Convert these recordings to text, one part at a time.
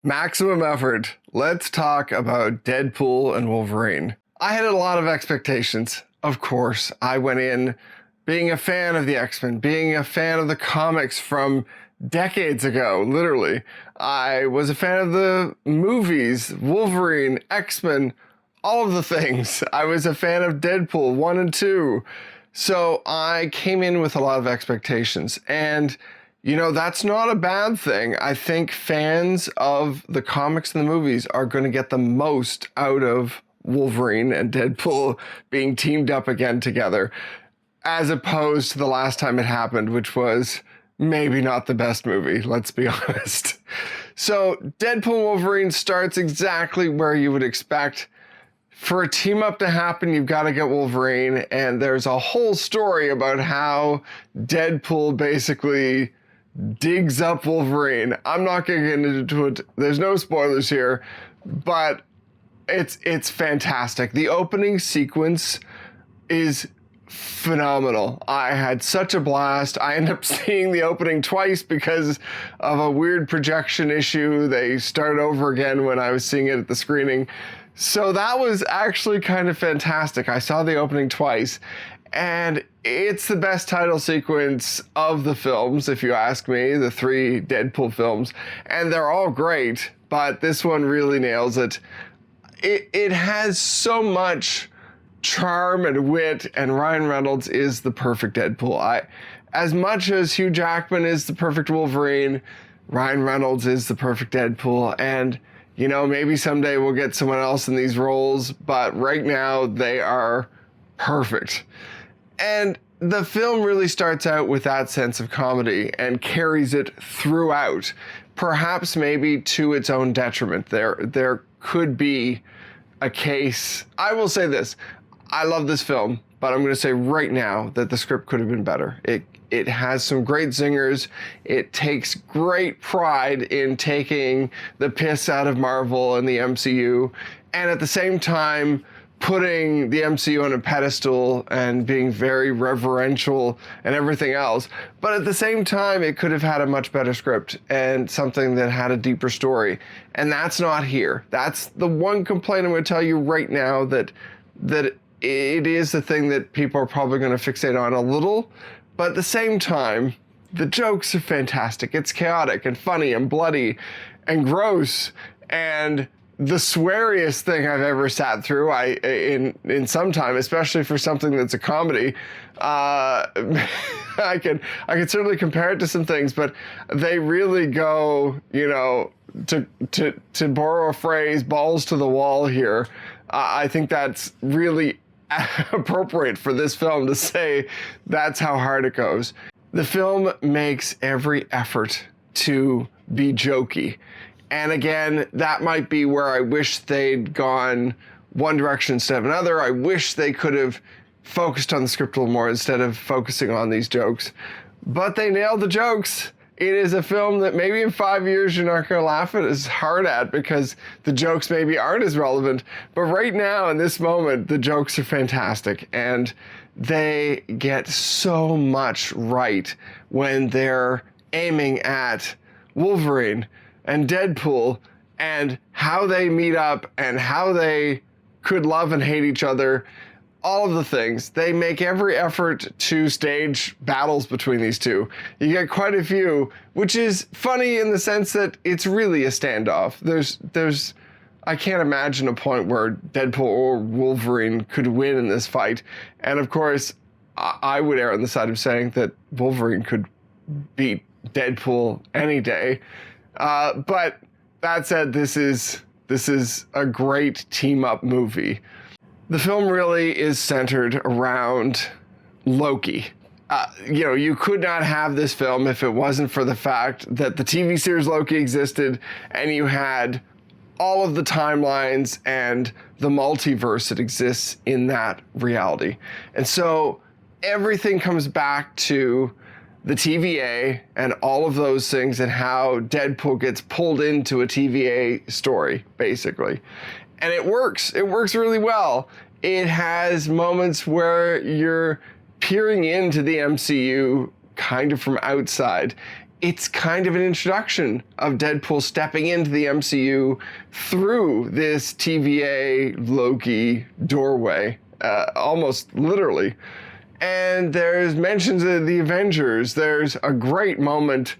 Maximum effort. Let's talk about Deadpool and Wolverine. I had a lot of expectations. Of course, I went in being a fan of the X-Men, being a fan of the comics from decades ago, literally. I was a fan of the movies, Wolverine, X-Men, all of the things. I was a fan of Deadpool 1 and 2. So I came in with a lot of expectations, and that's not a bad thing. I think fans of the comics and the movies are going to get the most out of Wolverine and Deadpool being teamed up again together, as opposed to the last time it happened, which was maybe not the best movie, let's be honest. So Deadpool and Wolverine starts exactly where you would expect. For a team up to happen, you've got to get Wolverine, and there's a whole story about how Deadpool basically digs up Wolverine. I'm not going to get into it. There's no spoilers here, but it's fantastic. The opening sequence is phenomenal. I had such a blast. I ended up seeing the opening twice because of a weird projection issue. They started over again when I was seeing it at the screening. So that was actually kind of fantastic. I saw the opening twice, and it's the best title sequence of the films, if you ask me, the 3 Deadpool films, and they're all great, but this one really nails it. It has so much charm and wit, and Ryan Reynolds is the perfect Deadpool. As much as Hugh Jackman is the perfect Wolverine, Ryan Reynolds is the perfect Deadpool, and maybe someday we'll get someone else in these roles, but right now they are perfect. And the film really starts out with that sense of comedy and carries it throughout, perhaps maybe to its own detriment. There could be a case. I will say this. I love this film, but I'm going to say right now that the script could have been better. It has some great zingers. It takes great pride in taking the piss out of Marvel and the MCU, and at the same time putting the MCU on a pedestal and being very reverential and everything else. But at the same time, it could have had a much better script and something that had a deeper story. And that's not here. That's the one complaint I'm going to tell you right now, that it is the thing that people are probably going to fixate on a little. But at the same time, the jokes are fantastic. It's chaotic and funny and bloody and gross, and the sweariest thing I've ever sat through in some time, especially for something that's a comedy. I can certainly compare it to some things, but they really go, to borrow a phrase, balls to the wall here. I think that's really appropriate for this film to say that's how hard it goes. The film makes every effort to be jokey. And again, that might be where I wish they'd gone one direction instead of another. I wish they could have focused on the script a little more instead of focusing on these jokes. But they nailed the jokes. It is a film that maybe in 5 years you're not going to laugh at as hard at because the jokes maybe aren't as relevant. But right now, in this moment, the jokes are fantastic. And they get so much right when they're aiming at Wolverine and Deadpool and how they meet up and how they could love and hate each other. All of the things. They make every effort to stage battles between these two. You get quite a few, which is funny in the sense that it's really a standoff. There's I can't imagine a point where Deadpool or Wolverine could win in this fight. And of course, I would err on the side of saying that Wolverine could beat Deadpool any day. But that said, this is a great team-up movie. The film really is centered around Loki. You could not have this film if it wasn't for the fact that the TV series Loki existed and you had all of the timelines and the multiverse that exists in that reality. And so everything comes back to the TVA and all of those things and how Deadpool gets pulled into a TVA story, basically. And it works. It works really well. It has moments where you're peering into the MCU kind of from outside. it's kind of an introduction of Deadpool stepping into the MCU through this TVA Loki doorway, almost literally. And there's mentions of the Avengers. There's a great moment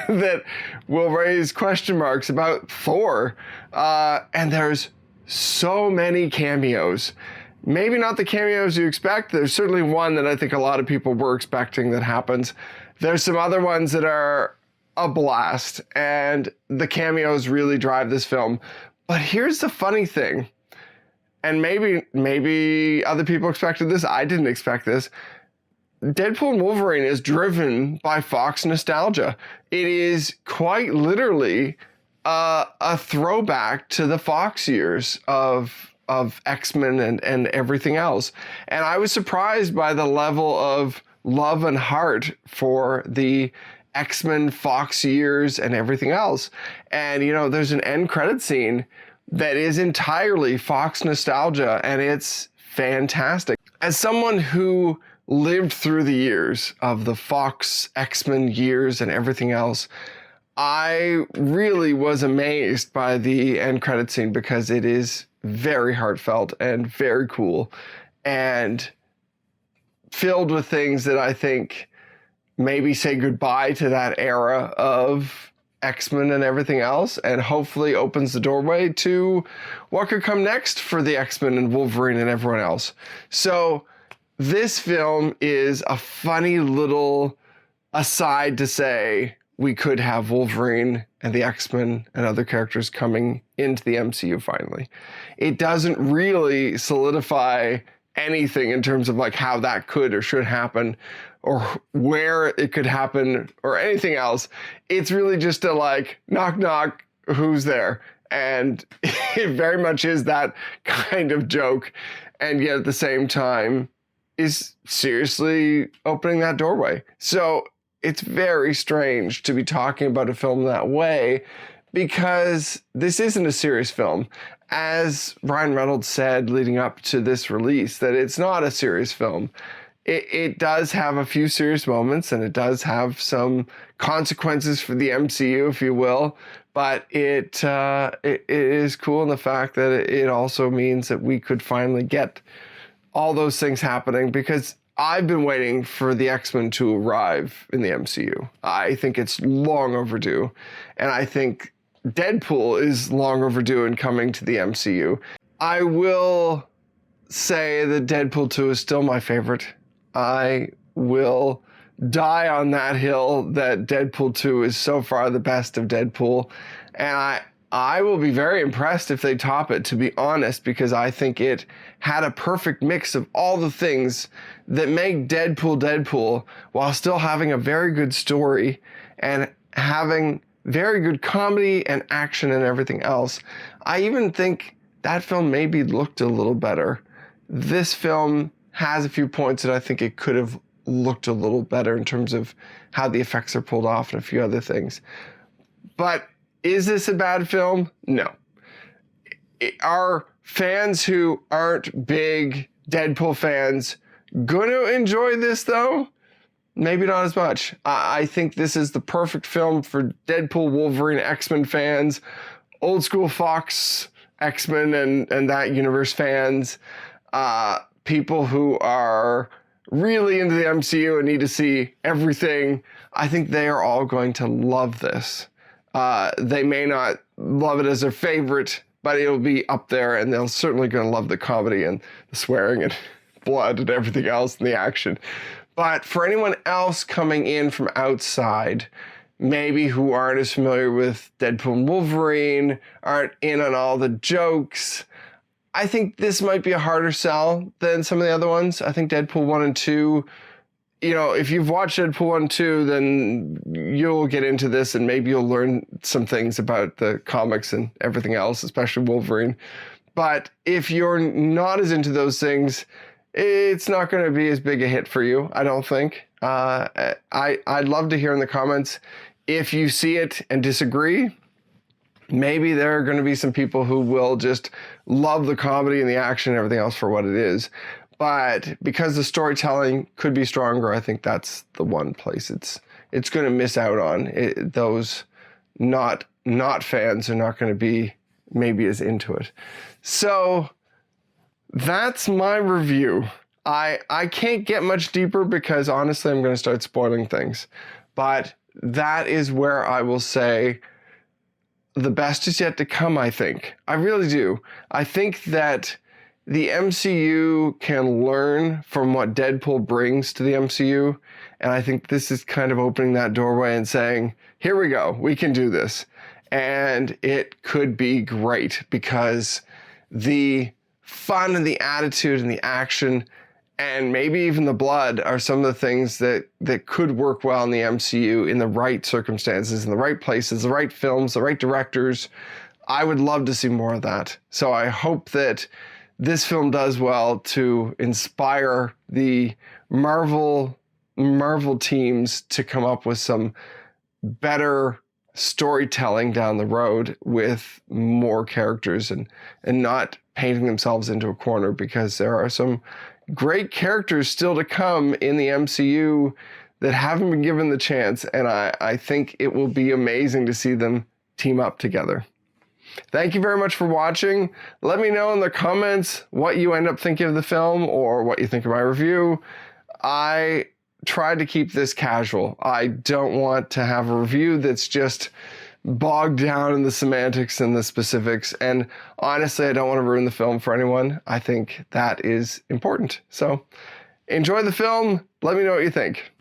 that will raise question marks about Thor. And there's so many cameos. Maybe not the cameos you expect. There's certainly one that I think a lot of people were expecting that happens. There's some other ones that are a blast, and the cameos really drive this film. But here's the funny thing, and maybe other people expected this. I didn't expect this. Deadpool and Wolverine is driven by Fox nostalgia. It is quite literally a throwback to the Fox years of X-Men and everything else. And I was surprised by the level of love and heart for the X-Men Fox years and everything else. And, you know, there's an end credit scene that is entirely Fox nostalgia, and it's fantastic. As someone who lived through the years of the Fox X-Men years and everything else, I really was amazed by the end credit scene because it is very heartfelt and very cool and filled with things that I think maybe say goodbye to that era of X-Men and everything else, and hopefully opens the doorway to what could come next for the X-Men and Wolverine and everyone else. So this film is a funny little aside to say we could have Wolverine and the X-Men and other characters coming into the MCU finally. It doesn't really solidify anything in terms of like how that could or should happen or where it could happen or anything else. It's really just a like, knock, knock, who's there? And it very much is that kind of joke. And yet at the same time is seriously opening that doorway. So it's very strange to be talking about a film that way because this isn't a serious film. As Ryan Reynolds said leading up to this release, that it's not a serious film. It does have a few serious moments and it does have some consequences for the MCU, if you will, but it is cool in the fact that it also means that we could finally get all those things happening, because I've been waiting for the X-Men to arrive in the MCU. I think it's long overdue, and I think Deadpool is long overdue in coming to the MCU. I will say that Deadpool 2 is still my favorite. I will die on that hill that Deadpool 2 is so far the best of Deadpool, and I will be very impressed if they top it, to be honest, because I think it had a perfect mix of all the things that make Deadpool Deadpool while still having a very good story and having very good comedy and action and everything else. I even think that film maybe looked a little better. This film has a few points that I think it could have looked a little better in terms of how the effects are pulled off and a few other things. But is this a bad film? No. Are fans who aren't big Deadpool fans going to enjoy this though? Maybe not as much. I think this is the perfect film for Deadpool, Wolverine, X-Men fans, old school Fox X-Men and that universe fans, people who are really into the MCU and need to see everything. I think they are all going to love this. They may not love it as their favorite, but it'll be up there, and they're certainly going to love the comedy and the swearing and blood and everything else and the action. But for anyone else coming in from outside, maybe who aren't as familiar with Deadpool and Wolverine, aren't in on all the jokes, I think this might be a harder sell than some of the other ones. I think Deadpool 1 and 2, you know, if you've watched Deadpool 1 and 2, then you'll get into this and maybe you'll learn some things about the comics and everything else, especially Wolverine. But if you're not as into those things, it's not going to be as big a hit for you, I don't think. I'd love to hear in the comments if you see it and disagree. Maybe there are going to be some people who will just love the comedy and the action and everything else for what it is. But because the storytelling could be stronger, I think that's the one place it's it's going to miss out on. Those not fans are not going to be maybe as into it. So that's my review. I can't get much deeper because honestly I'm going to start spoiling things. But that is where I will say the best is yet to come, I think. I really do. I think that the MCU can learn from what Deadpool brings to the MCU, and I think this is kind of opening that doorway and saying, here we go, we can do this. And it could be great because the fun and the attitude and the action and maybe even the blood are some of the things that could work well in the MCU in the right circumstances, in the right places, the right films, the right directors. I would love to see more of that. So I hope that this film does well to inspire the Marvel teams to come up with some better storytelling down the road with more characters and not painting themselves into a corner, because there are some great characters still to come in the MCU that haven't been given the chance, and I think it will be amazing to see them team up together. Thank you very much for watching. Let me know in the comments what you end up thinking of the film or what you think of my review. I tried to keep this casual. I don't want to have a review that's just bogged down in the semantics and the specifics. And honestly, I don't want to ruin the film for anyone. I think that is important. So enjoy the film. Let me know what you think.